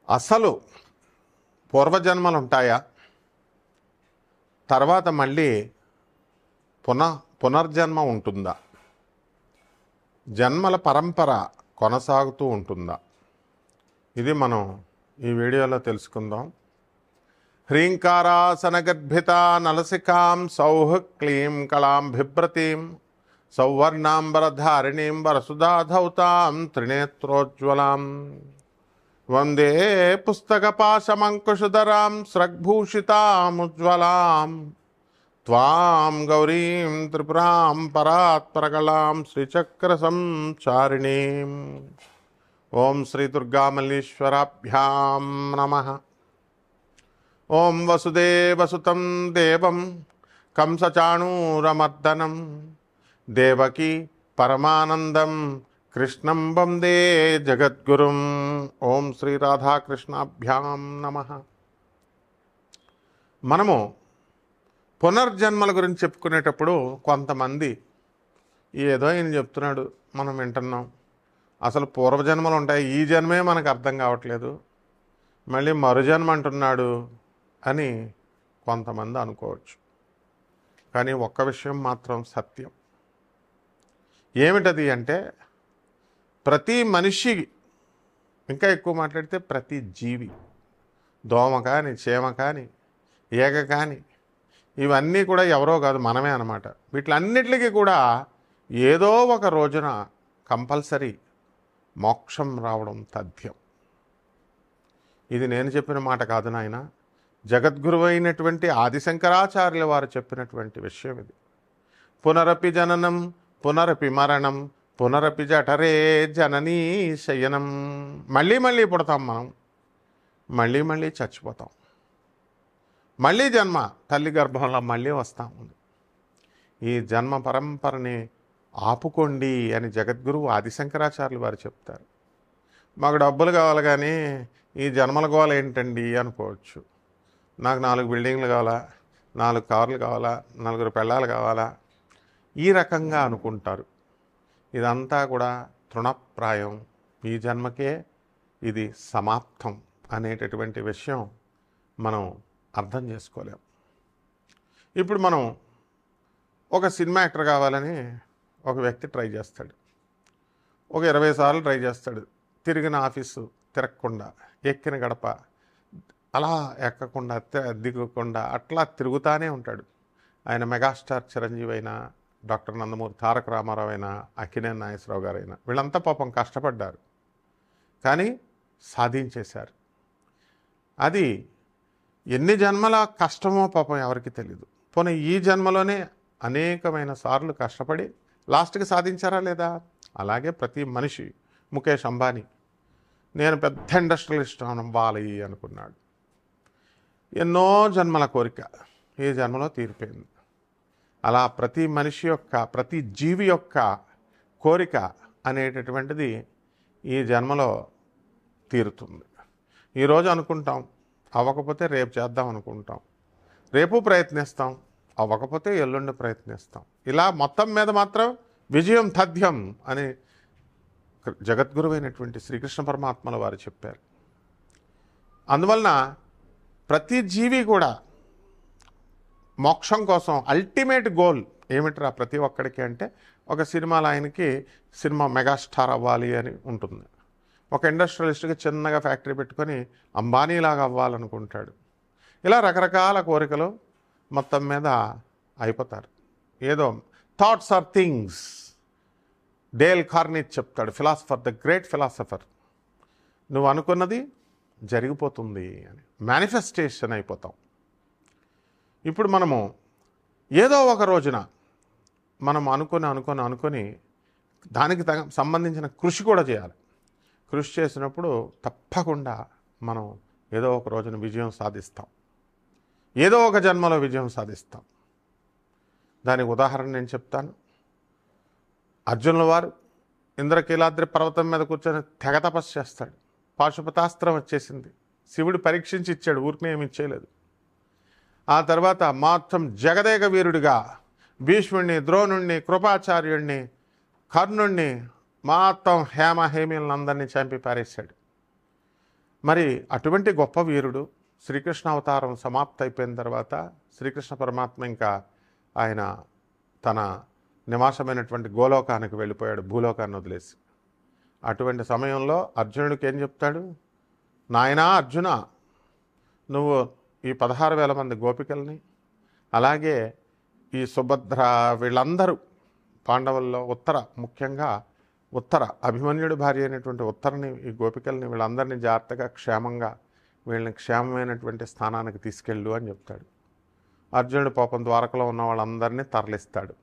అసలు పూర్వజన్మలు ఉంటాయా? తర్వాత మళ్ళీ పునర్జన్మ ఉంటుందా? జన్మల పరంపర కొనసాగుతూ ఉంటుందా? ఇది మనం ఈ వీడియోలో తెలుసుకుందాం. హ్రీంకారాసనగర్భిత నలసికాం సౌః క్లీం కళాం బిభ్రతీం సౌవర్ణాంబరధారిణీం వరసుధాధౌతాం త్రినేత్రోజ్వలాం వందే పుస్తకపాశమంకుశధరాం స్రగ్భూషితాముజ్వలాం త్వాం గౌరీం త్రిపురాం పరాత్పరకళాం శ్రీచక్రసంచారిణీం. ఓం శ్రీ దుర్గామల్లీశ్వరాభ్యాం నమః. ఓం వసుదేవసుతం దేవం కంసచాణూరమర్దనం దేవకీ పరమానందం కృష్ణం వందే జగద్గురుం. ఓం శ్రీ రాధాకృష్ణాభ్యాం నమః. మనము పునర్జన్మల గురించి చెప్పుకునేటప్పుడు కొంతమంది ఏదో ఈయన చెప్తున్నాడు, మనం వింటున్నాం, అసలు పూర్వజన్మలు ఉంటాయి, ఈ జన్మే మనకు అర్థం కావట్లేదు, మళ్ళీ మరుజన్మ అంటున్నాడు అని కొంతమంది అనుకోవచ్చు. కానీ ఒక్క విషయం మాత్రం సత్యం. ఏమిటది అంటే, ప్రతి మనిషి, ఇంకా ఎక్కువ మాట్లాడితే ప్రతి జీవి, దోమ కానీ, చీమ కానీ, ఈగ కానీ, ఇవన్నీ కూడా ఎవరో కాదు, మనమే అన్నమాట. వీటిలన్నిటికీ కూడా ఏదో ఒక రోజున కంపల్సరీ మోక్షం రావడం తథ్యం. ఇది నేను చెప్పిన మాట కాదు నాయన, జగద్గురువు అయినటువంటి ఆదిశంకరాచార్యుల వారు చెప్పినటువంటి విషయం ఇది. పునరపి జననం పునరపి మరణం పునరపి జఠరే జననీ శయనం. మళ్ళీ మళ్ళీ పుడతాం మనం, మళ్ళీ మళ్ళీ చచ్చిపోతాం, మళ్ళీ జన్మ తల్లి గర్భంలో మళ్ళీ వస్తాము. ఈ జన్మ పరంపరని ఆపుకోండి అని జగద్గురువు ఆదిశంకరాచార్యులు వారు చెప్తారు. మాకు డబ్బులు కావాలి కానీ ఈ జన్మల గోల ఏంటండి అనుకోవచ్చు. నాకు 4 బిల్డింగ్లు కావాలా, 4 కార్లు కావాలా, 4 పెళ్ళాలు కావాలా, ఈ రకంగా అనుకుంటారు. ఇదంతా కూడా తృణప్రాయం. ఈ జన్మకే ఇది సమాప్తం అనేటటువంటి విషయం మనం అర్థం చేసుకోలేం. ఇప్పుడు మనం ఒక సినిమా యాక్టర్ కావాలని ఒక వ్యక్తి ట్రై చేస్తాడు. ఒక 20 సార్లు ట్రై చేస్తాడు. తిరిగిన ఆఫీసు తిరగకుండా, ఎక్కిన గడప అలా ఎక్కకుండా, దిగకుండా అట్లా తిరుగుతూనే ఉంటాడు. ఆయన మెగాస్టార్ చిరంజీవి అయినా, డాక్టర్ నందమూరి తారక రామారావు అయినా, అక్కినేని నాగేశ్వరరావు గారు అయినా, వీళ్ళంతా పాపం కష్టపడ్డారు, కానీ సాధించేశారు. అది ఎన్ని జన్మల కష్టమో పాపం ఎవరికి తెలీదు. పోనీ ఈ జన్మలోనే అనేకమైన సార్లు కష్టపడి లాస్ట్కి సాధించారా లేదా? అలాగే ప్రతి మనిషి, ముఖేష్ అంబానీ, నేను పెద్ద ఇండస్ట్రియలిస్ట్ అవ్వాలి అనుకున్నాడు. ఎన్నో జన్మల కోరిక ఈ జన్మలో తీరిపోయింది. అలా ప్రతి మనిషి యొక్క, ప్రతి జీవి యొక్క కోరిక అనేటటువంటిది ఈ జన్మలో తీరుతుంది. ఈరోజు అనుకుంటాం, అవ్వకపోతే రేపు చేద్దాం అనుకుంటాం, రేపు ప్రయత్నిస్తాం, అవ్వకపోతే ఎల్లుండి ప్రయత్నిస్తాం. ఇలా మొత్తం మీద మాత్రం విజయం తథ్యం అని జగద్గురువైనటువంటి శ్రీకృష్ణ పరమాత్మల వారు చెప్పారు. అందువలన ప్రతి జీవి కూడా మోక్షం కోసం అల్టిమేట్ గోల్ ఏమిట్రా ప్రతి ఒక్కడికి అంటే, ఒక సినిమాలో ఆయనకి సినిమా మెగాస్టార్ అవ్వాలి అని ఉంటుంది. ఒక ఇండస్ట్రియలిస్ట్కి చిన్నగా ఫ్యాక్టరీ పెట్టుకొని అంబానీలాగా అవ్వాలనుకుంటాడు. ఇలా రకరకాల కోరికలు మొత్తం మీద అయిపోతారు. ఏదో thoughts or things. Dale Carnegie చెప్తాడు, ఫిలాసఫర్, ద గ్రేట్ ఫిలాసఫర్, నువ్వు అనుకున్నది జరిగిపోతుంది అని. మేనిఫెస్టేషన్ అయిపోతాం. ఇప్పుడు మనము ఏదో ఒక రోజున మనం అనుకొని దానికి సంబంధించిన కృషి కూడా చేయాలి. కృషి చేసినప్పుడు తప్పకుండా మనం ఏదో ఒక రోజున విజయం సాధిస్తాం, ఏదో ఒక జన్మలో విజయం సాధిస్తాం. దానికి ఉదాహరణ నేను చెప్తాను. అర్జునుల వారు ఇంద్రకీలాద్రి పర్వతం మీద కూర్చొని తెగ తపస్సు చేస్తాడు. పాశుపతాస్త్రం వచ్చేసింది, శివుడు పరీక్షించి ఇచ్చాడు, ఊరికనే ఏమి ఇచ్చేయలేదు. ఆ తర్వాత మాత్రం జగదేక వీరుడిగా భీష్ముడిని, ద్రోణుణ్ణి, కృపాచార్యుడిని, కర్ణుణ్ణి, మొత్తం హేమహేమీలందరినీ చంపి పారేశాడు. మరి అటువంటి గొప్ప వీరుడు శ్రీకృష్ణ అవతారం సమాప్తి అయిపోయిన తర్వాత శ్రీకృష్ణ పరమాత్మ ఇంకా ఆయన తన నివాసమైనటువంటి గోలోకానికి వెళ్ళిపోయాడు, భూలోకాన్ని వదిలేసి. అటువంటి సమయంలో అర్జునుడికి ఏం చెప్తాడు? నాయనా అర్జున, నువ్వు ఈ 16,000 మంది గోపికల్ని, అలాగే ఈ సుభద్ర, వీళ్ళందరూ పాండవుల్లో ముఖ్యంగా ఉత్తర అభిమన్యుడి భార్య అయినటువంటి ఉత్తరని, ఈ గోపికల్ని, వీళ్ళందరినీ జాగ్రత్తగా క్షేమంగా, వీళ్ళని క్షేమమైనటువంటి స్థానానికి తీసుకెళ్ళు అని చెప్తాడు. అర్జునుడు పాపం ద్వారకలో ఉన్న వాళ్ళందరినీ తరలిస్తాడు.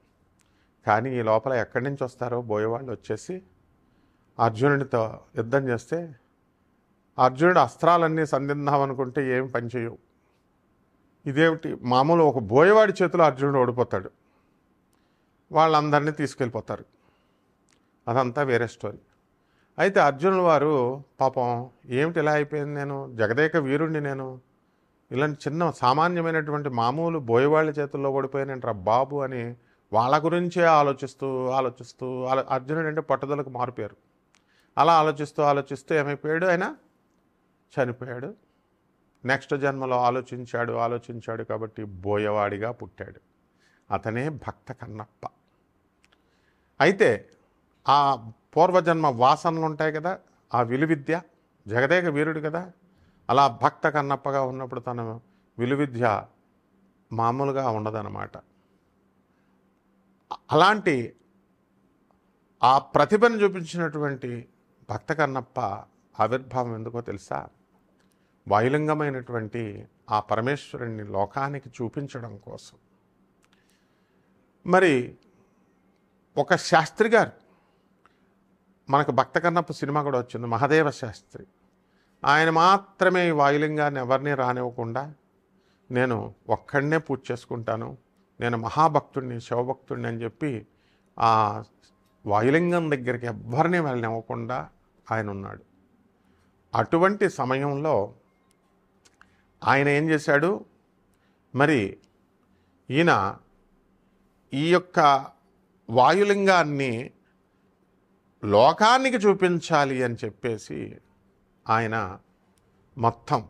కానీ ఈ లోపల ఎక్కడి నుంచి వస్తారో బోయేవాళ్ళు వచ్చేసి అర్జునుడితో యుద్ధం చేస్తే అర్జునుడు అస్త్రాలన్నీ సంధిద్దామనుకుంటే ఏం పనిచేయవు. ఇదేమిటి, మామూలు ఒక బోయేవాడి చేతిలో అర్జునుడు ఓడిపోతాడు, వాళ్ళందరినీ తీసుకెళ్ళిపోతారు. అదంతా వేరే స్టోరీ. అయితే అర్జునుడు వారు పాపం ఏమిటి ఇలా అయిపోయింది, నేను జగదేక వీరుణ్ణి, నేను ఇలాంటి చిన్న సామాన్యమైనటువంటి మామూలు బోయేవాళ్ళ చేతుల్లో ఓడిపోయానంటారా బాబు అని వాళ్ళ గురించే ఆలోచిస్తూ అర్జునుడు అంటే పట్టుదలకు మారిపోయారు. అలా ఆలోచిస్తూ ఏమైపోయాడు, ఆయన చనిపోయాడు. నెక్స్ట్ జన్మలో ఆలోచించాడు కాబట్టి బోయవాడిగా పుట్టాడు. అతనే భక్త కన్నప్ప. అయితే ఆ పూర్వజన్మ వాసనలు ఉంటాయి కదా, ఆ విలువిద్య, జగదేక వీరుడు కదా, అలా భక్త కన్నప్పగా ఉన్నప్పుడు తన విలువిద్య మామూలుగా ఉండదన్నమాట. అలాంటి ఆ ప్రతిభను చూపించినటువంటి భక్త కన్నప్ప ఆవిర్భావం ఎందుకో తెలుసా? వాయులింగమైనటువంటి ఆ పరమేశ్వరుణ్ణి లోకానికి చూపించడం కోసం. మరి ఒక శాస్త్రి గారు, మనకు భక్త కన్నప్ప సినిమా కూడా వచ్చింది, మహాదేవ శాస్త్రి. ఆయన మాత్రమే ఈ వాయులింగాన్ని ఎవరిని రానివ్వకుండా, నేను ఒక్కడనే పూజ చేసుకుంటాను, నేను మహాభక్తుడిని, శివభక్తుడిని అని చెప్పి ఆ వాయులింగం దగ్గరికి ఎవరిని వెళ్ళనివ్వకుండా ఆయన ఉన్నాడు. అటువంటి సమయంలో ఆయన ఏం చేశాడు, మరి ఈయన ఈ యొక్క వాయులింగాన్ని లోకానికి చూపించాలి అని చెప్పేసి ఆయన మొత్తం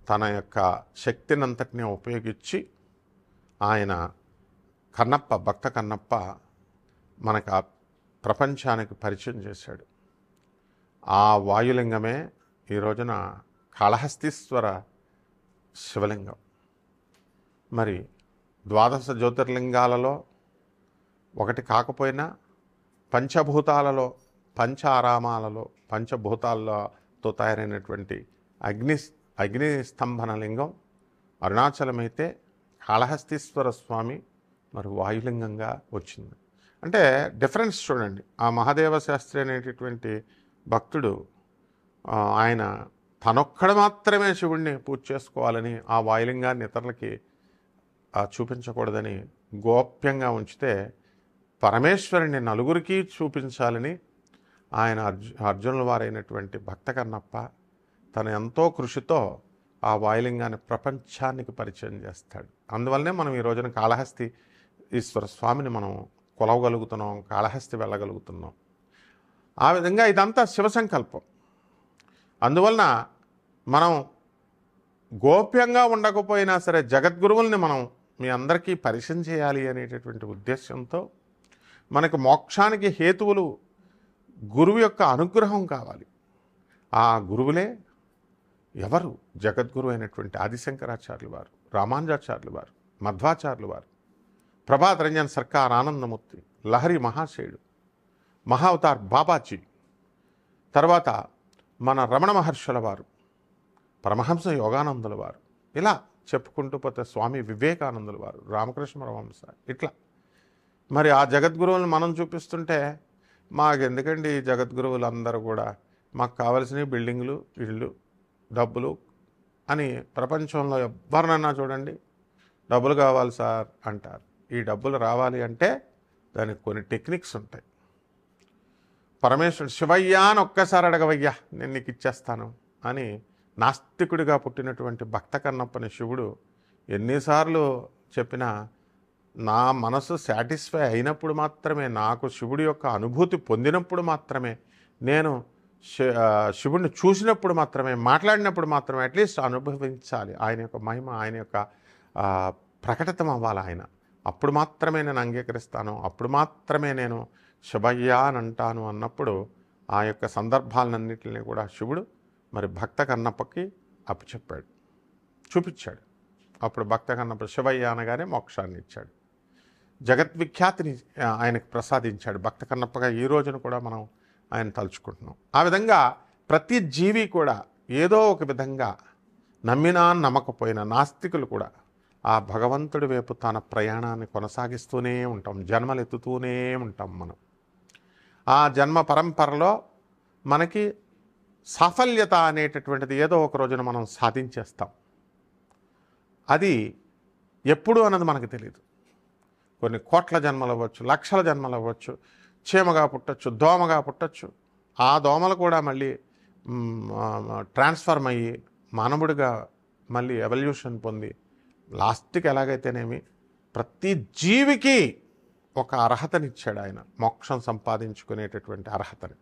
తన యొక్క శక్తినంతటిని ఉపయోగించి ఆయన భక్త కన్నప్ప మనకు ఆ ప్రపంచానికి పరిచయం చేశాడు. ఆ వాయులింగమే ఈ రోజున కాళహస్తీశ్వర శివలింగం. మరి 12 జ్యోతిర్లింగాలలో ఒకటి కాకపోయినా పంచభూతాలలో, పంచ ఆరామాలలో, పంచభూతాలతో తయారైనటువంటి అగ్ని స్తంభన లింగం అరుణాచలమైతే కాళహస్తీశ్వర స్వామి మరి వాయులింగంగా వచ్చింది. అంటే డిఫరెన్స్ చూడండి. ఆ మహాదేవ శాస్త్రి అనేటటువంటి భక్తుడు ఆయన తనొక్కడ మాత్రమే శివుణ్ణి పూజ చేసుకోవాలని, ఆ వాయులింగాన్ని ఇతరులకి చూపించకూడదని గోప్యంగా ఉంచితే, పరమేశ్వరుని నలుగురికి చూపించాలని ఆయన అర్జునుల వారైనటువంటి భక్త కన్నప్ప తన ఎంతో కృషితో ఆ వాయులింగాన్ని ప్రపంచానికి పరిచయం చేస్తాడు. అందువల్లనే మనం ఈ రోజున కాళహస్తి ఈశ్వర స్వామిని మనం కొలవగలుగుతున్నాం, కాళహస్తి వెళ్ళగలుగుతున్నాం. ఆ విధంగా ఇదంతా శివసంకల్పం. అందువలన మనం గోప్యంగా ఉండకపోయినా సరే జగద్గురువుల్ని మనం మీ అందరికీ పరిచయం చేయాలి అనేటటువంటి ఉద్దేశంతో, మనకు మోక్షానికి హేతువులు గురువు యొక్క అనుగ్రహం కావాలి. ఆ గురువులే ఎవరు? జగద్గురు అయినటువంటి ఆదిశంకరాచార్యులు వారు, రామానుజాచార్యులు వారు, మధ్వాచార్యులు వారు, ప్రభాత్ రంజన్ సర్కార్ ఆనందమూర్తి, లహరి మహాశయుడు, మహావతార్ బాబాజీ, తర్వాత మన రమణ మహర్షుల వారు, పరమహంస యోగానందుల వారు, ఇలా చెప్పుకుంటూ పోతే స్వామి వివేకానందుల వారు, రామకృష్ణ పరమహంస, ఇట్లా మరి ఆ జగద్గురువులను మనం చూపిస్తుంటే, మాకెందుకండి ఈ జగద్గురువులు అందరూ కూడా, మాకు కావలసినవి బిల్డింగులు, ఇళ్ళు, డబ్బులు అని ప్రపంచంలో ఎవరినన్నా చూడండి, డబ్బులు కావాలి సార్ అంటారు. ఈ డబ్బులు రావాలి అంటే దానికి కొన్ని టెక్నిక్స్ ఉంటాయి. పరమేశ్వరుడు శివయ్యా అని ఒక్కసారి అడగవయ్యా, నేను నీకు ఇచ్చేస్తాను అని నాస్తికుడిగా పుట్టినటువంటి భక్త కన్నప్పని శివుడు ఎన్నిసార్లు చెప్పినా, నా మనసు సాటిస్ఫై అయినప్పుడు మాత్రమే, నాకు శివుడి యొక్క అనుభూతి పొందినప్పుడు మాత్రమే నేను శివుడిని చూసినప్పుడు మాత్రమే, మాట్లాడినప్పుడు మాత్రమే అట్లీస్ట్ అనుభవించాలి ఆయన యొక్క మహిమ, ఆయన యొక్క ప్రకటితం అవ్వాలి ఆయన. అప్పుడు మాత్రమే నేను అంగీకరిస్తాను, అప్పుడు మాత్రమే నేను శివయ్యా అని అంటాను అన్నప్పుడు ఆ యొక్క సందర్భాలన్నింటినీ కూడా శివుడు మరి భక్త కన్నప్పకి అప్పచెప్పాడు, చూపించాడు. అప్పుడు భక్త కన్నప్ప శివయ్య అనగానే మోక్షాన్ని ఇచ్చాడు, జగద్విఖ్యాతిని ఆయనకు ప్రసాదించాడు భక్త కన్నప్పగా. ఈ రోజున కూడా మనం ఆయన తలుచుకుంటున్నాం. ఆ విధంగా ప్రతి జీవి కూడా ఏదో ఒక విధంగా నమ్మినా నమ్మకపోయినా, నాస్తికులు కూడా ఆ భగవంతుడి వైపు తన ప్రయాణాన్ని కొనసాగిస్తూనే ఉంటాం, జన్మలు ఎత్తుతూనే ఉంటాం మనం. ఆ జన్మ పరంపరలో మనకి సాఫల్యత అనేటటువంటిది ఏదో ఒక రోజున మనం సాధించేస్తాం. అది ఎప్పుడు అన్నది మనకు తెలియదు. కొన్ని కోట్ల జన్మలు అవ్వచ్చు, లక్షల జన్మలు అవ్వచ్చు, చీమగా పుట్టచ్చు, దోమగా పుట్టచ్చు. ఆ దోమలు కూడా మళ్ళీ ట్రాన్స్ఫర్మ్ అయ్యి మానవుడిగా మళ్ళీ ఎవల్యూషన్ పొంది లాస్ట్కి ఎలాగైతేనేమి ప్రతి జీవికి ఒక అర్హతనిచ్చాడు ఆయన, మోక్షం సంపాదించుకునేటటువంటి అర్హతని.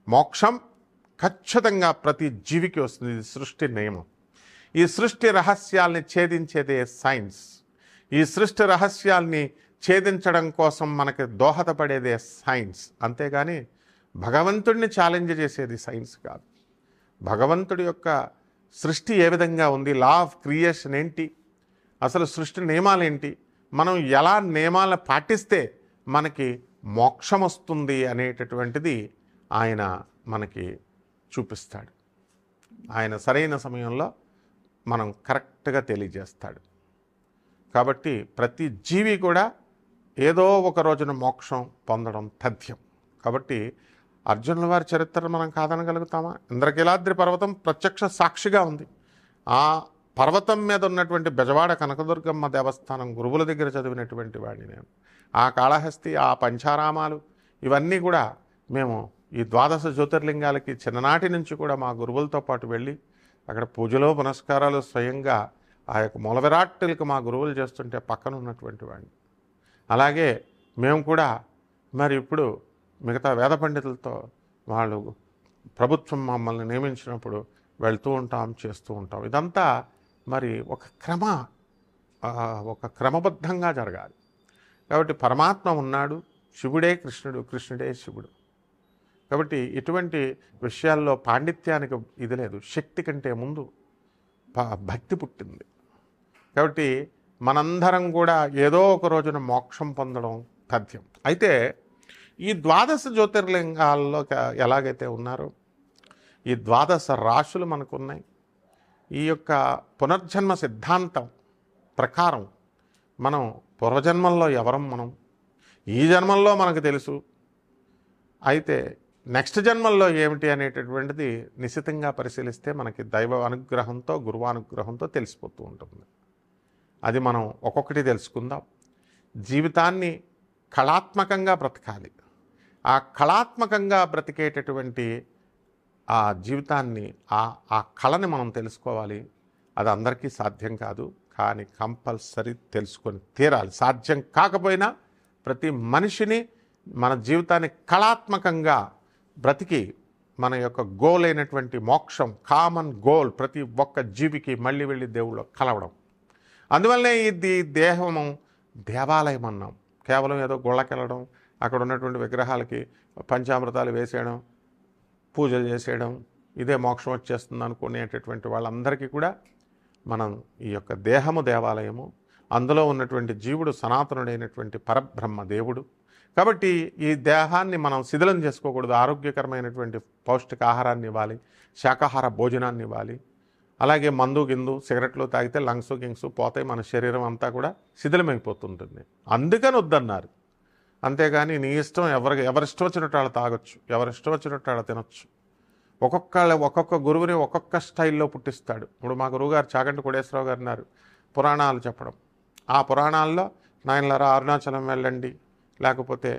మోక్షం ఖచ్చితంగా ప్రతి జీవికి వస్తుంది. ఇది సృష్టి నియమం. ఈ సృష్టి రహస్యాల్ని ఛేదించేదే సైన్స్. ఈ సృష్టి రహస్యాల్ని ఛేదించడం కోసం మనకి దోహదపడేదే సైన్స్. అంతేగాని భగవంతుడిని ఛాలెంజ్ చేసేది సైన్స్ కాదు. భగవంతుడి యొక్క సృష్టి ఏ విధంగా ఉంది, లా ఆఫ్ క్రియేషన్ ఏంటి, అసలు సృష్టి నియమాలు ఏంటి, మనం ఎలా నియమాలను పాటిస్తే మనకి మోక్షం వస్తుంది అనేటటువంటిది ఆయన మనకి చూపిస్తాడు. ఆయన సరైన సమయంలో మనం కరెక్ట్గా తెలియజేస్తాడు. కాబట్టి ప్రతి జీవి కూడా ఏదో ఒక రోజున మోక్షం పొందడం తథ్యం. కాబట్టి అర్జునుల వారి చరిత్రను మనం కాదనగలుగుతామా? ఇంద్రకీలాద్రి పర్వతం ప్రత్యక్ష సాక్షిగా ఉంది. ఆ పర్వతం మీద ఉన్నటువంటి బెజవాడ కనకదుర్గమ్మ దేవస్థానం గురువుల దగ్గర చదివినటువంటి వాడిని నేను. ఆ కాళహస్తి, ఆ పంచారామాలు ఇవన్నీ కూడా మేము ఈ 12 జ్యోతిర్లింగాలకి చిన్ననాటి నుంచి కూడా మా గురువులతో పాటు వెళ్ళి అక్కడ పూజలో పునస్కారాలు స్వయంగా ఆ యొక్క మూల విరాట్టులకు మా గురువులు చేస్తుంటే పక్కన ఉన్నటువంటి వాడిని. అలాగే మేము కూడా మరి ఇప్పుడు మిగతా వేద పండితులతో వాళ్ళు ప్రభుత్వం మమ్మల్ని నియమించినప్పుడు వెళ్తూ ఉంటాం, చేస్తూ ఉంటాం. ఇదంతా మరి ఒక క్రమబద్ధంగా జరగాలి. కాబట్టి పరమాత్మ ఉన్నాడు, శివుడే కృష్ణుడు, కృష్ణుడే శివుడు. కాబట్టి ఇటువంటి విషయాల్లో పాండిత్యానికి ఇది లేదు. శక్తి కంటే ముందు భక్తి పుట్టింది. కాబట్టి మనందరం కూడా ఏదో ఒక రోజున మోక్షం పొందడం తథ్యం. అయితే ఈ 12 జ్యోతిర్లింగాల్లో ఎలాగైతే ఉన్నారో ఈ 12 రాశులు మనకున్నాయి. ఈ యొక్క పునర్జన్మ సిద్ధాంతం ప్రకారం మనం పూర్వజన్మల్లో ఎవరం, మనం ఈ జన్మల్లో మనకు తెలుసు. అయితే నెక్స్ట్ జన్మల్లో ఏమిటి అనేటటువంటిది నిశ్చితంగా పరిశీలిస్తే మనకి దైవ అనుగ్రహంతో, గురువానుగ్రహంతో తెలిసిపోతూ ఉంటుంది. అది మనం ఒక్కొక్కటి తెలుసుకుందాం. జీవితాన్ని కళాత్మకంగా బ్రతకాలి. ఆ కళాత్మకంగా బ్రతికేటటువంటి ఆ జీవితాన్ని, ఆ కళని మనం తెలుసుకోవాలి. అది అందరికీ సాధ్యం కాదు, కానీ కంపల్సరీ తెలుసుకొని తీరాలి. సాధ్యం కాకపోయినా ప్రతి మనిషిని మన జీవితాన్ని కళాత్మకంగా బ్రతికి మన యొక్క గోల్ అయినటువంటి మోక్షం, కామన్ గోల్ ప్రతి ఒక్క జీవికి మళ్ళీ వెళ్ళి దేవుళ్ళు కలవడం. అందువల్లనే ఇది దేహము దేవాలయం అన్నాం. కేవలం ఏదో గుళ్ళకెళ్ళడం, అక్కడ ఉన్నటువంటి విగ్రహాలకి పంచామృతాలు వేసేయడం, పూజలు చేసేయడం, ఇదే మోక్షం వచ్చేస్తుంది అనుకునేటటువంటి వాళ్ళందరికీ కూడా మనం ఈ యొక్క దేహము దేవాలయము, అందులో ఉన్నటువంటి జీవుడు సనాతనుడైనటువంటి పరబ్రహ్మ దేవుడు. కాబట్టి ఈ దేహాన్ని మనం శిథిలం చేసుకోకూడదు. ఆరోగ్యకరమైనటువంటి పౌష్టికాహారాన్ని ఇవ్వాలి, శాకాహార భోజనాన్ని ఇవ్వాలి. అలాగే మందు గిందు సిగరెట్లు తాగితే లంగ్స్ గింగ్స్ పోతాయి, మన శరీరం అంతా కూడా శిథిలమైపోతుంటుంది. అందుకని వద్దన్నారు. అంతేగాని నీ ఇష్టం, ఎవరిష్టం వచ్చినట్టు వాళ్ళు తాగొచ్చు, ఎవరిష్టం వచ్చినట్టు వాళ్ళు తినొచ్చు. ఒక్కొక్క గురువుని ఒక్కొక్క స్టైల్లో పుట్టిస్తాడు. ఇప్పుడు మా గురువుగారు చాగంటి కోటేశ్వరరావు గారు ఉన్నారు, పురాణాలు చెప్పడం. ఆ పురాణాల్లో నాయనలారా అరుణాచలం వెళ్ళండి, లేకపోతే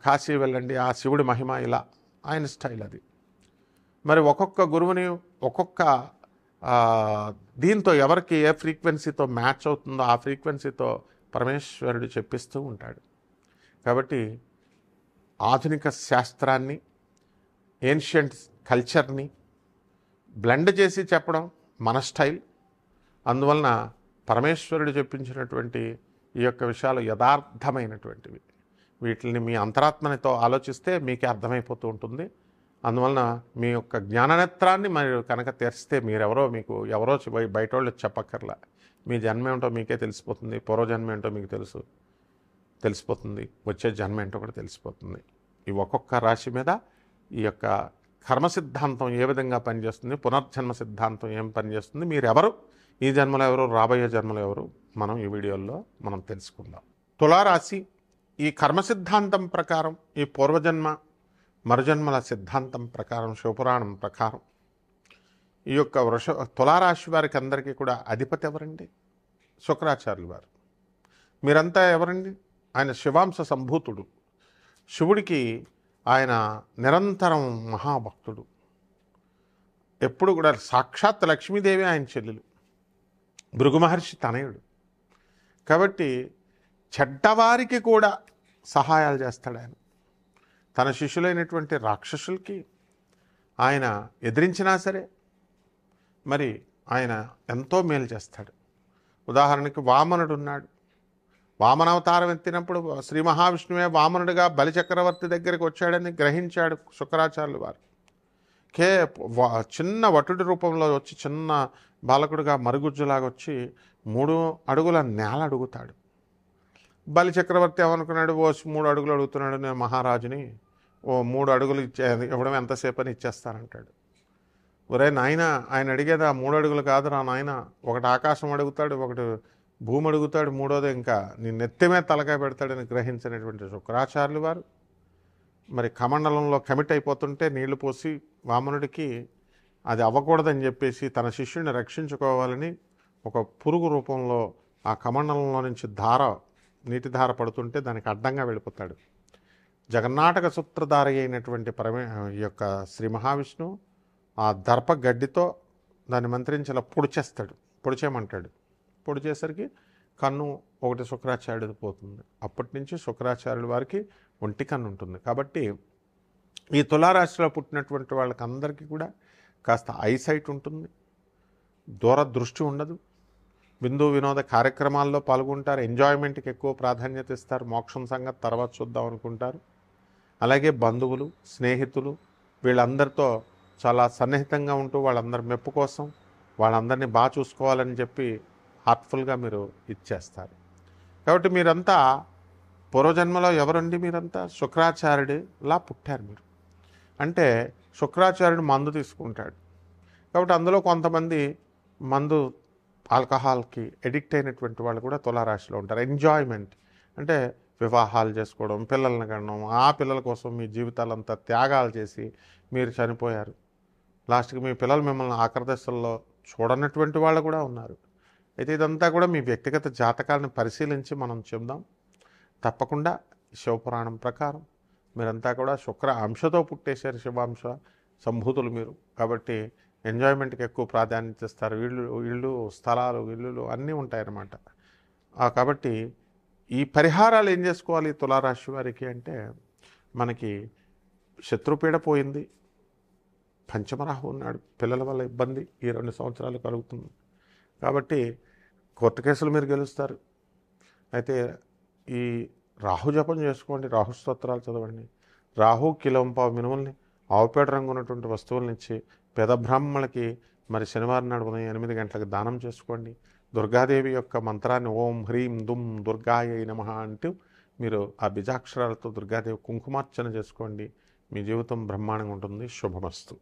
కాశీ వెళ్ళండి, ఆ శివుడి మహిమ ఇలా ఆయన స్టైల్ అది. మరి ఒక్కొక్క గురువుని ఒక్కొక్క దీంతో ఎవరికి ఏ ఫ్రీక్వెన్సీతో మ్యాచ్ అవుతుందో ఆ ఫ్రీక్వెన్సీతో పరమేశ్వరుడు చెప్పిస్తూ ఉంటాడు. కాబట్టి ఆధునిక శాస్త్రాన్ని, ఏన్షియంట్ కల్చర్ని బ్లెండ్ చేసి చెప్పడం మన స్టైల్. అందువలన పరమేశ్వరుడు చెప్పించినటువంటి ఈ యొక్క విషయాలు యథార్థమైనటువంటివి. వీటిని మీ అంతరాత్మనితో ఆలోచిస్తే మీకే అర్థమైపోతూ ఉంటుంది. అందువలన మీ యొక్క జ్ఞాననేత్రాన్ని మీరు కనుక తెరిస్తే మీరెవరో మీకు ఎవరో బయట వాళ్ళు చెప్పక్కర్లా. మీ జన్మ ఏంటో మీకే తెలిసిపోతుంది. పూర్వజన్మ ఏంటో మీకు తెలిసిపోతుంది. వచ్చే జన్మ ఏంటో కూడా తెలిసిపోతుంది. ఈ ఒక్కొక్క రాశి మీద ఈ యొక్క కర్మ సిద్ధాంతం ఏ విధంగా పనిచేస్తుంది, పునర్జన్మ సిద్ధాంతం ఏం పనిచేస్తుంది, మీరెవరు, ఈ జన్మలో ఎవరు, రాబోయే జన్మలో ఎవరు, మనం ఈ వీడియోలో మనం తెలుసుకుందాం. తులారాశి ఈ కర్మ సిద్ధాంతం ప్రకారం, ఈ పూర్వజన్మ మరుజన్మల సిద్ధాంతం ప్రకారం, శివపురాణం ప్రకారం ఈ యొక్క తులారాశి వారికి అందరికీ కూడా అధిపతి ఎవరండి? శుక్రాచార్యులు వారు. మీరంతా ఎవరండి? ఆయన శివాంశ సంభూతుడు. శివుడికి ఆయన నిరంతరం మహాభక్తుడు. ఎప్పుడు కూడా సాక్షాత్ లక్ష్మీదేవి ఆయన చెల్లెలు, భృగు మహర్షి తనయుడు. కాబట్టి చెడ్డవారికి కూడా సహాయాలు చేస్తాడు ఆయన. తన శిష్యులైనటువంటి రాక్షసులకి ఆయన ఎదిరించినా సరే మరి ఆయన ఎంతో మేలు చేస్తాడు. ఉదాహరణకి వామనుడు ఉన్నాడు. వామనావతారం ఎత్తినప్పుడు శ్రీ మహావిష్ణువే వామనుడిగా బలిచక్రవర్తి దగ్గరికి వచ్చాడని గ్రహించాడు శుక్రాచార్యులు వారు. చిన్న వటుడి రూపంలో వచ్చి, చిన్న బాలకుడిగా మరుగుజ్జులాగా వచ్చి 3 అడుగుల నేల అడుగుతాడు. బలిచక్రవర్తి ఏమనుకున్నాడు? 3 అడుగులు అడుగుతున్నాడు, నేను మహారాజుని, 3 అడుగులు ఇవ్వడం ఎంతసేపు అని ఇచ్చేస్తానంటాడు. ఒరే నాయన, ఆయన అడిగేది ఆ 3 అడుగులు కాదురా నాయన, ఒకటి ఆకాశం అడుగుతాడు, ఒకటి భూమి అడుగుతాడు, మూడోది ఇంకా నీ నెత్తిమే తలకాయ పెడతాడని గ్రహించినటువంటి శుక్రాచార్యులు వారు మరి కమండలంలో కమిట్ అయిపోతుంటే నీళ్లు పోసి వామనుడికి అది అవ్వకూడదని చెప్పేసి తన శిష్యుడిని రక్షించుకోవాలని ఒక పురుగు రూపంలో ఆ కమండలంలో నుంచి నీటి ధార పడుతుంటే దానికి అడ్డంగా వెళ్ళిపోతాడు. జగన్నాటక సూత్రధారి అయినటువంటి ఈ యొక్క శ్రీ మహావిష్ణువు ఆ దర్ప గడ్డితో దాన్ని మంత్రించేలా పొడిచేయమంటాడు. పొడిచేసరికి కన్ను ఒకటి శుక్రాచార్యుడిది పోతుంది. అప్పటి నుంచి శుక్రాచార్యుల వారికి ఒంటి కన్ను ఉంటుంది. కాబట్టి ఈ తులారాశిలో పుట్టినటువంటి వాళ్ళకి అందరికీ కూడా కాస్త ఐసైట్ ఉంటుంది, దూరదృష్టి ఉండదు, విందు వినోద కార్యక్రమాల్లో పాల్గొంటారు, ఎంజాయ్మెంట్కి ఎక్కువ ప్రాధాన్యత ఇస్తారు, మోక్షం సంగతి తర్వాత చూద్దాం అనుకుంటారు. అలాగే బంధువులు, స్నేహితులు వీళ్ళందరితో చాలా సన్నిహితంగా ఉంటూ వాళ్ళందరి మెప్పు కోసం వాళ్ళందరినీ బాగా చూసుకోవాలని చెప్పి హార్ట్ఫుల్గా మీరు ఇచ్చేస్తారు. మీరంతా పూర్వజన్మలో ఎవరండి? మీరంతా శుక్రాచార్యుడిలా పుట్టారు మీరు. అంటే శుక్రాచార్యుడు మందు తీసుకుంటాడు. కాబట్టి అందులో కొంతమంది మందు, ఆల్కహాల్కి ఎడిక్ట్ అయినటువంటి వాళ్ళు కూడా తులారాశిలో ఉంటారు. ఎంజాయ్మెంట్ అంటే వివాహాలు చేసుకోవడం, పిల్లల్ని కనడం, ఆ పిల్లల కోసం మీ జీవితాలంతా త్యాగాలు చేసి మీరు చనిపోయారు. లాస్ట్కి మీ పిల్లలు మిమ్మల్ని ఆఖరి దశల్లో చూడనటువంటి వాళ్ళు కూడా ఉన్నారు. అయితే ఇదంతా కూడా మీ వ్యక్తిగత జాతకాలను పరిశీలించి మనం చెప్దాం. తప్పకుండా శివపురాణం ప్రకారం మీరంతా కూడా శుక్ర అంశతో పుట్టేశారు, శివాంశ సంభూతులు మీరు. కాబట్టి ఎంజాయ్మెంట్కి ఎక్కువ ప్రాధాన్యత ఇస్తారు. ఇళ్ళు స్థలాలు, ఇల్లులు అన్నీ ఉంటాయన్నమాట. కాబట్టి ఈ పరిహారాలు ఏం చేసుకోవాలి తులారాశి వారికి అంటే, మనకి శత్రుపీడ పోయింది, పంచమరాహు ఉన్నాడు, పిల్లల వల్ల ఇబ్బంది ఈ 2 సంవత్సరాలు కలుగుతుంది. కాబట్టి కోర్టు కేసులు మీరు గెలుస్తారు. అయితే ఈ రాహు జపం చేసుకోండి, రాహు స్తోత్రాలు చదవండి. రాహు కిలోంపావు మినుముల్ని, ఆవుపేట రంగు ఉన్నటువంటి వస్తువులనిచ్చి పేద బ్రాహ్మణులకి మరి శనివారం నాడు ఉదయం 8 గంటలకు దానం చేసుకోండి. దుర్గాదేవి యొక్క మంత్రాన్ని ఓం హ్రీం దుమ్ దుర్గాయై నమః అంటూ మీరు ఆ బీజాక్షరాలతో దుర్గాదేవి కుంకుమార్చన చేసుకోండి. మీ జీవితం బ్రహ్మాండంగా ఉంటుంది. శుభమస్తు.